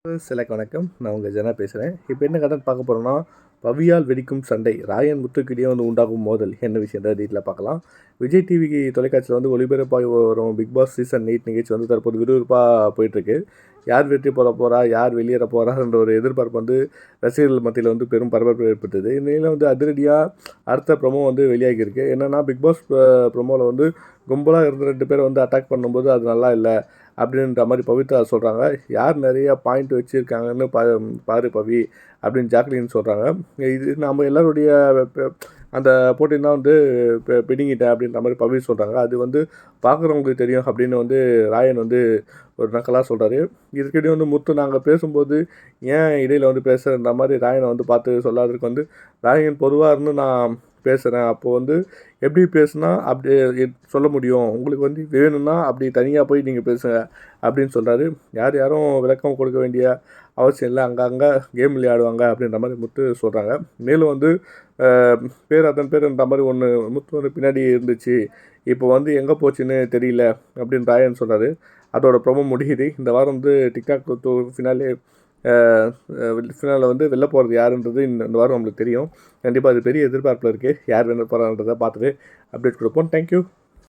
வணக்கம். நான் உங்கள் ஜனா பேசுகிறேன். இப்போ என்ன கதைன்னு பார்க்க போகிறோம்னா, பவியால் வெடிக்கும் சண்டை, ராயன் முத்துக்கிடையே உண்டாகும் மோதல் என்ன விஷயத்தை டீட்டெயிலாக பார்க்கலாம். விஜய் டிவி தொலைக்காட்சியில் ஒளிபரப்பாகி வரும் பிக் பாஸ் சீசன் 8 நிகழ்ச்சி தற்போது விறுவிறுப்பாக போயிட்டுருக்கு. யார் வெற்றி பெற போகிறா, யார் வெளியேற போகிறான்ற ஒரு எதிர்பார்ப்பு ரசிகர்கள் மத்தியில் பெரும் பரபரப்பு ஏற்படுத்துது. இந்த நிலையில் அதிரடியாக அடுத்த ப்ரொமோ வெளியாகியிருக்கு. என்னென்னா, பிக் பாஸ் ப்ரொமோவில் கும்பலாக இருந்த 2 பேரை அட்டாக் பண்ணும்போது அது நல்லா இல்லை அப்படின்ற மாதிரி பவித்ரா சொல்கிறாங்க. யார் நிறையா பாயிண்ட் வச்சுருக்காங்கன்னு பாரு பவி அப்படின்னு ஜாக்லின் சொல்கிறாங்க. இது நம்ம எல்லாருடைய அந்த போட்டின்னா பிடிங்கிட்டேன் அப்படின்ற மாதிரி பவி சொல்கிறாங்க. அது பார்க்குறவங்களுக்கு தெரியும் அப்படின்னு ராயன் ஒரு நக்கலாக சொல்கிறாரு. இதுக்கிடையே முத்து நாங்கள் பேசும்போது ஏன் இடையில் பேசுகிறன்ற மாதிரி ராயனை பார்த்து சொல்லாததுக்கு ராயன் பொதுவாக இருந்து நான் பேசுகிறேன். அப்போது எப்படி பேசுனா அப்படி சொல்ல முடியும், உங்களுக்கு வேணும்னா அப்படி தனியாக போய் நீங்கள் பேசுங்க அப்படின்னு சொல்கிறாரு. யாரும் விளக்கம் கொடுக்க வேண்டிய அவசியம் இல்லை, அங்கங்கே கேம் விளையாடுவாங்க அப்படின்ற மாதிரி முத்து சொல்கிறாங்க. மேலும் அதன் பேருன்ற மாதிரி ஒன்று முத்து பின்னாடி இருந்துச்சு, இப்போ எங்கே போச்சுன்னு தெரியல அப்படின்னு ராயன் சொல்கிறாரு. அதோட ப்ரோமோ முடியுது. இந்த வாரம் டிக்டாக் ஃபினாலே ஃபினாலில் வெளில போகிறது யாருன்றது இந்த வாரம் நம்மளுக்கு தெரியும். கண்டிப்பாக அது பெரிய எதிர்பார்ப்பில் இருக்குது. யார் வெளில போகிறான்றதை பார்த்துட்டு அப்டேட் கொடுப்போம். தேங்க்யூ.